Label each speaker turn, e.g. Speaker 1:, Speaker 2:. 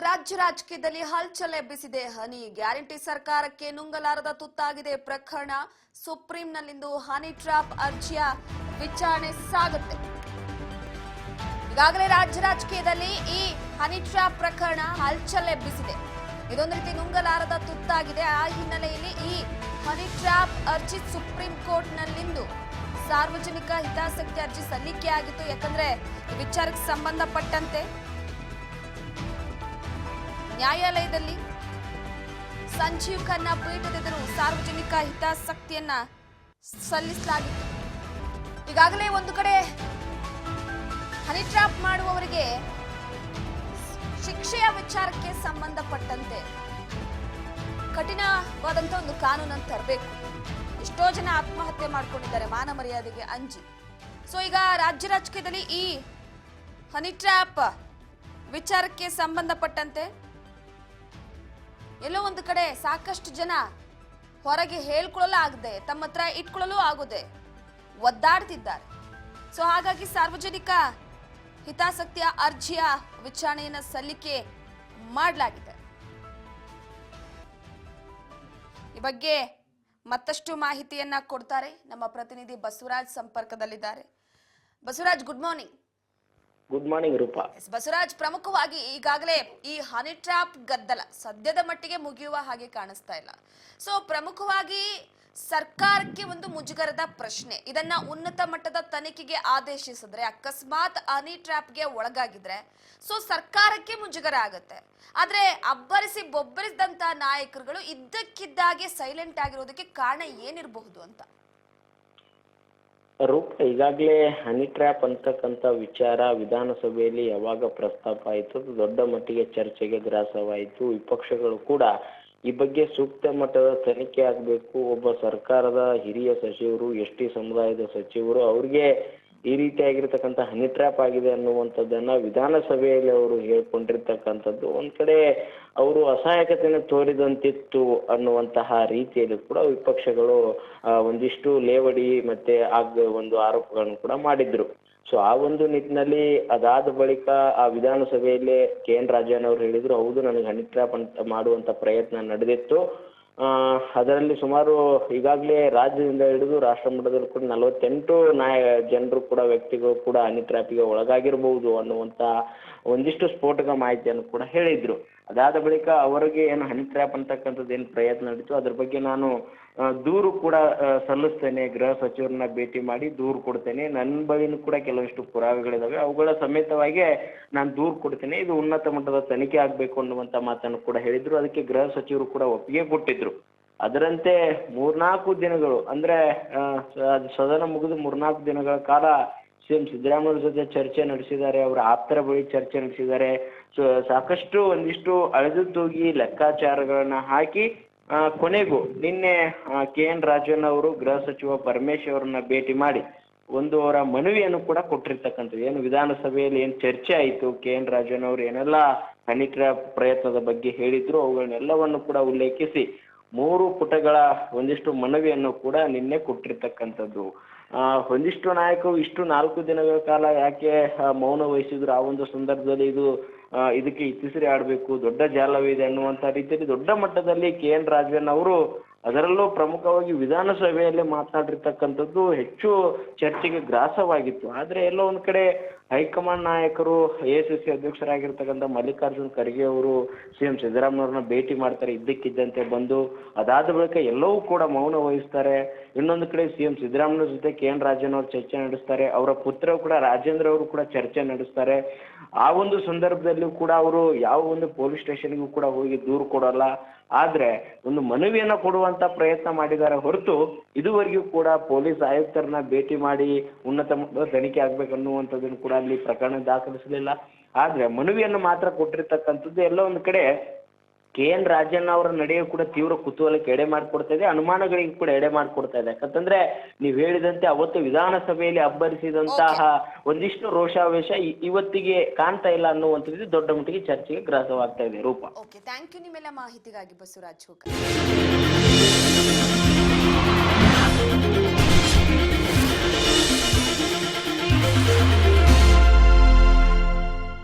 Speaker 1: ರಾಜ್ಯ ರಾಜಕೀಯದಲ್ಲಿ ಹಲ್ಚಲ್ ಎಬ್ಬಿಸಿದೆ ಹನಿ ಗ್ಯಾರಂಟಿ ಸರ್ಕಾರಕ್ಕೆ ನುಂಗಲಾರದ ತುತ್ತಾಗಿದೆ ಪ್ರಕರಣ ಸುಪ್ರೀಂನಲ್ಲಿಂದು ಹನಿ ಟ್ರ್ಯಾಪ್ ಅರ್ಜಿಯ ವಿಚಾರಣೆ ಸಾಗುತ್ತೆ. ಈಗಾಗಲೇ ರಾಜ್ಯ ರಾಜಕೀಯದಲ್ಲಿ ಈ ಹನಿ ಟ್ರ್ಯಾಪ್ ಪ್ರಕರಣ ಹಲ್ಚಲ್ ಎಬ್ಬಿಸಿದೆ. ಇದೊಂದು ರೀತಿ ನುಂಗಲಾರದ ತುತ್ತಾಗಿದೆ. ಆ ಹಿನ್ನೆಲೆಯಲ್ಲಿ ಈ ಹನಿ ಟ್ರ್ಯಾಪ್ ಅರ್ಜಿ ಸುಪ್ರೀಂ ಕೋರ್ಟ್ನಲ್ಲಿಂದು ಸಾರ್ವಜನಿಕ ಹಿತಾಸಕ್ತಿ ಅರ್ಜಿ ಸಲ್ಲಿಕೆಯಾಗಿತ್ತು. ಯಾಕಂದ್ರೆ ಈ ವಿಚಾರಕ್ಕೆ ಸಂಬಂಧಪಟ್ಟಂತೆ ನ್ಯಾಯಾಲಯದಲ್ಲಿ ಸಂಜೀವ್ ಖನ್ನಾ ಪೀಠದೆದುರು ಸಾರ್ವಜನಿಕ ಹಿತಾಸಕ್ತಿಯನ್ನ ಸಲ್ಲಿಸಲಾಗಿತ್ತು. ಈಗಾಗಲೇ ಒಂದು ಕಡೆ ಹನಿ ಟ್ರ್ಯಾಪ್ ಮಾಡುವವರಿಗೆ ಶಿಕ್ಷೆಯ ವಿಚಾರಕ್ಕೆ ಸಂಬಂಧಪಟ್ಟಂತೆ ಕಠಿಣವಾದಂತ ಒಂದು ಕಾನೂನನ್ನು ತರಬೇಕು. ಎಷ್ಟೋ ಜನ ಆತ್ಮಹತ್ಯೆ ಮಾಡ್ಕೊಂಡಿದ್ದಾರೆ ಮಾನ ಮರ್ಯಾದೆಗೆ ಅಂಜಿ. ಸೊ ಈಗ ರಾಜ್ಯ ರಾಜಕೀಯದಲ್ಲಿ ಈ ಹನಿ ಟ್ರ್ಯಾಪ್ ವಿಚಾರಕ್ಕೆ ಸಂಬಂಧಪಟ್ಟಂತೆ ಎಲ್ಲೋ ಒಂದು ಕಡೆ ಸಾಕಷ್ಟು ಜನ ಹೊರಗೆ ಹೇಳ್ಕೊಳ್ಳಲು ಆಗದೆ ತಮ್ಮ ಹತ್ರ ಇಟ್ಕೊಳ್ಳಲು ಆಗುದೆ ಒದ್ದಾಡ್ತಿದ್ದಾರೆ. ಸೊ ಹಾಗಾಗಿ ಸಾರ್ವಜನಿಕ ಹಿತಾಸಕ್ತಿಯ ಅರ್ಜಿಯ ವಿಚಾರಣೆಯನ್ನು ಸಲ್ಲಿಕೆ ಮಾಡಲಾಗಿದೆ. ಈ ಬಗ್ಗೆ ಮತ್ತಷ್ಟು ಮಾಹಿತಿಯನ್ನ ಕೊಡ್ತಾರೆ ನಮ್ಮ ಪ್ರತಿನಿಧಿ ಬಸವರಾಜ್ ಸಂಪರ್ಕದಲ್ಲಿದ್ದಾರೆ. Basavaraj, good morning.
Speaker 2: Good morning Roopa.
Speaker 1: Basavaraj, ಪ್ರಮುಖವಾಗಿ ಈಗಾಗಲೇ ಈ ಹನಿ ಟ್ರ್ಯಾಪ್ ಗದ್ದಲ ಸದ್ಯದ ಮಟ್ಟಿಗೆ ಮುಗಿಯುವ ಹಾಗೆ ಕಾಣಿಸ್ತಾ ಇಲ್ಲ. ಸೊ ಪ್ರಮುಖವಾಗಿ ಸರ್ಕಾರಕ್ಕೆ ಒಂದು ಮುಜುಗರದ ಪ್ರಶ್ನೆ. ಇದನ್ನ ಉನ್ನತ ಮಟ್ಟದ ತನಿಖೆಗೆ ಆದೇಶಿಸಿದ್ರೆ ಅಕಸ್ಮಾತ್ ಹನಿ ಟ್ರ್ಯಾಪ್ಗೆ ಒಳಗಾಗಿದ್ರೆ ಸೊ ಸರ್ಕಾರಕ್ಕೆ ಮುಜುಗರ ಆಗುತ್ತೆ. ಆದ್ರೆ ಅಬ್ಬರಿಸಿ ಬೊಬ್ಬರಿಸಿದಂತ ನಾಯಕರುಗಳು ಇದ್ದಕ್ಕಿದ್ದಾಗೆ ಸೈಲೆಂಟ್ ಆಗಿರೋದಕ್ಕೆ ಕಾರಣ ಏನಿರಬಹುದು ಅಂತ?
Speaker 2: ರೂಪ, ಈಗಾಗಲೇ ಹನಿ ಟ್ರ್ಯಾಪ್ ಅಂತಕ್ಕಂಥ ವಿಚಾರ ವಿಧಾನಸಭೆಯಲ್ಲಿ ಯಾವಾಗ ಪ್ರಸ್ತಾಪ ಆಯಿತು ದೊಡ್ಡ ಮಟ್ಟಿಗೆ ಚರ್ಚೆಗೆ ಗ್ರಾಸವಾಯಿತು. ವಿಪಕ್ಷಗಳು ಕೂಡ ಈ ಬಗ್ಗೆ ಸೂಕ್ತ ಮಟ್ಟದ ತನಿಖೆ ಆಗಬೇಕು, ಒಬ್ಬ ಸರ್ಕಾರದ ಹಿರಿಯ ಸಚಿವರು ಎಸ್.ಟಿ ಸಮುದಾಯದ ಸಚಿವರು ಅವ್ರಿಗೆ ಈ ರೀತಿಯಾಗಿರ್ತಕ್ಕಂಥ ಹನಿ ಟ್ರ್ಯಾಪ್ ಆಗಿದೆ ಅನ್ನುವಂಥದ್ದನ್ನ ವಿಧಾನಸಭೆಯಲ್ಲಿ ಅವರು ಹೇಳ್ಕೊಂಡಿರ್ತಕ್ಕಂಥದ್ದು ಒಂದ್ ಕಡೆ ಅವರು ಅಸಹಾಯಕತೆಯನ್ನು ತೋರಿದಂತಿತ್ತು ಅನ್ನುವಂತಹ ರೀತಿಯಲ್ಲಿ ಕೂಡ ವಿಪಕ್ಷಗಳು ಒಂದಿಷ್ಟು ಲೇವಡಿ ಮತ್ತೆ ಒಂದು ಆರೋಪಗಳನ್ನು ಕೂಡ ಮಾಡಿದ್ರು. ಸೊ ಆ ಒಂದು ನಿಟ್ಟಿನಲ್ಲಿ ಅದಾದ ಬಳಿಕ ಆ ವಿಧಾನಸಭೆಯಲ್ಲಿ ಕೆ.ಎನ್. ರಾಜನ್ ಅವರು ಹೇಳಿದ್ರು, ಹೌದು ನನಗೆ ಹನಿ ಟ್ರ್ಯಾಪ್ ಅಂತ ಮಾಡುವಂತ ಪ್ರಯತ್ನ ನಡೆದಿತ್ತು. ಅದರಲ್ಲಿ ಸುಮಾರು ಈಗಾಗಲೇ ರಾಜ್ಯದಿಂದ ಹಿಡಿದು ರಾಷ್ಟ್ರ ಮಟ್ಟದಲ್ಲಿ ಕೂಡ 48 ಜನರು ಕೂಡ ವ್ಯಕ್ತಿಗಳು ಕೂಡ ಹನಿ ಟ್ರ್ಯಾಪಿಗೆ ಒಳಗಾಗಿರ್ಬಹುದು ಅನ್ನುವಂತ ಒಂದಿಷ್ಟು ಸ್ಫೋಟಕ ಮಾಹಿತಿಯನ್ನು ಕೂಡ ಹೇಳಿದ್ರು. ಅದಾದ ಬಳಿಕ ಅವರಿಗೆ ಏನು ಹನಿ ಟ್ರ್ಯಾಪ್ ಅಂತಕ್ಕಂಥದ್ದು ಏನು ಪ್ರಯತ್ನ ನಡೀತು ಅದ್ರ ಬಗ್ಗೆ ನಾನು ದೂರು ಕೂಡ ಸಲ್ಲಿಸ್ತೇನೆ, ಗೃಹ ಸಚಿವರನ್ನ ಭೇಟಿ ಮಾಡಿ ದೂರು ಕೊಡ್ತೇನೆ, ನನ್ನ ಬಳಿನೂ ಕೂಡ ಕೆಲವಷ್ಟು ಪುರಾವೆಗಳಿದಾವೆ, ಅವುಗಳ ಸಮೇತವಾಗಿ ನಾನು ದೂರು ಕೊಡ್ತೇನೆ, ಇದು ಉನ್ನತ ಮಟ್ಟದ ತನಿಖೆ ಆಗ್ಬೇಕು ಅನ್ನುವಂತ ಮಾತನ್ನು ಕೂಡ ಹೇಳಿದ್ರು. ಅದಕ್ಕೆ ಗೃಹ ಸಚಿವರು ಕೂಡ ಒಪ್ಪಿಗೆ ಕೊಟ್ಟಿದ್ರು. ಅದರಂತೆ 3-4 ದಿನಗಳು ಅಂದ್ರೆ ಸದನ ಮುಗಿದು 3-4 ದಿನಗಳ ಕಾಲ ಸಿಎಂ ಸಿದ್ದರಾಮಯ್ಯ ಜೊತೆ ಚರ್ಚೆ ನಡೆಸಿದ್ದಾರೆ, ಅವರ ಆಪ್ತರ ಬಳಿ ಚರ್ಚೆ ನಡೆಸಿದ್ದಾರೆ. ಸಾಕಷ್ಟು ಒಂದಿಷ್ಟು ಅಳೆದು ತೂಗಿ ಲೆಕ್ಕಾಚಾರಗಳನ್ನ ಹಾಕಿ ಕೊನೆಗೂ ನಿನ್ನೆ ಕೆ.ಎನ್. ರಾಜನ್ ಅವರು ಗೃಹ ಸಚಿವ ಪರಮೇಶ್ವರನ್ನ ಭೇಟಿ ಮಾಡಿ ಅವರ ಮನವಿಯನ್ನು ಕೂಡ ಕೊಟ್ಟಿರ್ತಕ್ಕಂಥದ್ದು. ಏನು ವಿಧಾನಸಭೆಯಲ್ಲಿ ಏನು ಚರ್ಚೆ ಆಯಿತು, ಕೆ.ಎನ್. ರಾಜನ್ ಅವರು ಏನೆಲ್ಲ ಹನಿ ಟ್ರ್ಯಾಪ್ ಪ್ರಯತ್ನದ ಬಗ್ಗೆ ಹೇಳಿದ್ರು ಅವುಗಳನ್ನೆಲ್ಲವನ್ನು ಕೂಡ ಉಲ್ಲೇಖಿಸಿ 3 ಪುಟಗಳ ಒಂದಿಷ್ಟು ಮನವಿಯನ್ನು ಕೂಡ ನಿನ್ನೆ ಕೊಟ್ಟಿರ್ತಕ್ಕಂಥದ್ದು. ಒಂದಿಷ್ಟು ನಾಯಕರು ಇಷ್ಟು 4 ದಿನಗಳ ಕಾಲ ಯಾಕೆ ಮೌನ ವಹಿಸಿದ್ರು, ಆ ಒಂದು ಸಂದರ್ಭದಲ್ಲಿ ಇದಕ್ಕೆ ಇತಿಶ್ರೀ ಆಡಬೇಕು, ದೊಡ್ಡ ಜಾಲವಿದೆ ಅನ್ನುವಂಥ ರೀತಿಯಲ್ಲಿ ದೊಡ್ಡ ಮಟ್ಟದಲ್ಲಿ ಕೆ.ಎನ್. ರಾಜನ್ ಅವರು ಅದರಲ್ಲೂ ಪ್ರಮುಖವಾಗಿ ವಿಧಾನಸಭೆಯಲ್ಲಿ ಮಾತನಾಡಿರ್ತಕ್ಕಂಥದ್ದು ಹೆಚ್ಚು ಚರ್ಚೆಗೆ ಗ್ರಾಸವಾಗಿತ್ತು. ಆದ್ರೆ ಎಲ್ಲೋ ಒಂದ್ ಕಡೆ ಹೈಕಮಾಂಡ್ ನಾಯಕರು ಎ.ಸಿ.ಸಿ ಅಧ್ಯಕ್ಷರಾಗಿರ್ತಕ್ಕಂಥ ಮಲ್ಲಿಕಾರ್ಜುನ್ ಖರ್ಗೆ ಅವರು ಸಿಎಂ ಸಿದ್ದರಾಮಯ್ಯವ್ರನ್ನ ಭೇಟಿ ಮಾಡ್ತಾರೆ, ಇದ್ದಕ್ಕಿದ್ದಂತೆ ಬಂದು ಅದಾದ ಬಳಿಕ ಎಲ್ಲವೂ ಕೂಡ ಮೌನ ವಹಿಸ್ತಾರೆ. ಇನ್ನೊಂದು ಕಡೆ ಸಿಎಂ ಸಿದ್ದರಾಮಯ್ಯ ಜೊತೆ ಕೆ.ಎನ್. ರಾಜನ್ ಅವರು ಚರ್ಚೆ ನಡೆಸ್ತಾರೆ, ಅವರ ಪುತ್ರ ಕೂಡ ರಾಜೇಂದ್ರ ಅವರು ಕೂಡ ಚರ್ಚೆ ನಡೆಸ್ತಾರೆ. ಆ ಒಂದು ಸಂದರ್ಭದಲ್ಲೂ ಕೂಡ ಅವರು ಯಾವ ಒಂದು ಪೊಲೀಸ್ ಸ್ಟೇಷನ್ಗೂ ಕೂಡ ಹೋಗಿ ದೂರು ಕೊಡಲ್ಲ, ಆದ್ರೆ ಒಂದು ಮನವಿಯನ್ನ ಕೊಡುವಂತ ಪ್ರಯತ್ನ ಮಾಡಿದ್ದಾರೆ ಹೊರತು ಇದುವರೆಗೂ ಕೂಡ ಪೊಲೀಸ್ ಆಯುಕ್ತರನ್ನ ಭೇಟಿ ಮಾಡಿ ಉನ್ನತ ಮಟ್ಟದ ತನಿಖೆ ಆಗ್ಬೇಕನ್ನುವಂಥದ್ದನ್ನು ಕೂಡ ಅಲ್ಲಿ ಪ್ರಕರಣ ದಾಖಲಿಸಲಿಲ್ಲ. ಆದ್ರೆ ಮನವಿಯನ್ನು ಮಾತ್ರ ಕೊಟ್ಟಿರ್ತಕ್ಕಂಥದ್ದು ಎಲ್ಲ ಒಂದು ಕಡೆ ಕೆ.ಎನ್. ರಾಜನ್ ಅವರ ನಡೆಯೂ ಕೂಡ ತೀವ್ರ ಕುತೂಹಲಕ್ಕೆ ಎಡೆ ಮಾಡಿಕೊಡ್ತಾ ಇದೆ, ಅನುಮಾನಗಳಿಗೆ ಕೂಡ ಎಡೆ ಮಾಡಿಕೊಡ್ತಾ ಇದೆ. ಯಾಕಂತಂದ್ರೆ ನೀವು ಹೇಳಿದಂತೆ ಅವತ್ತು ವಿಧಾನಸಭೆಯಲ್ಲಿ ಅಬ್ಬರಿಸಿದಂತಹ ಒಂದಿಷ್ಟು ರೋಷಾವೇಶ ಇವತ್ತಿಗೆ ಕಾಣ್ತಾ ಇಲ್ಲ ಅನ್ನುವಂಥದ್ದು ದೊಡ್ಡ ಮಟ್ಟಿಗೆ ಚರ್ಚೆಗೆ ಗ್ರಾಸವಾಗ್ತಾ ಇದೆ. ರೂಪ,
Speaker 1: ಓಕೆ, ಥ್ಯಾಂಕ್ ಯು ನಿಮ್ಮೆಲ್ಲ ಮಾಹಿತಿಗಾಗಿ ಬಸವರಾಜ್.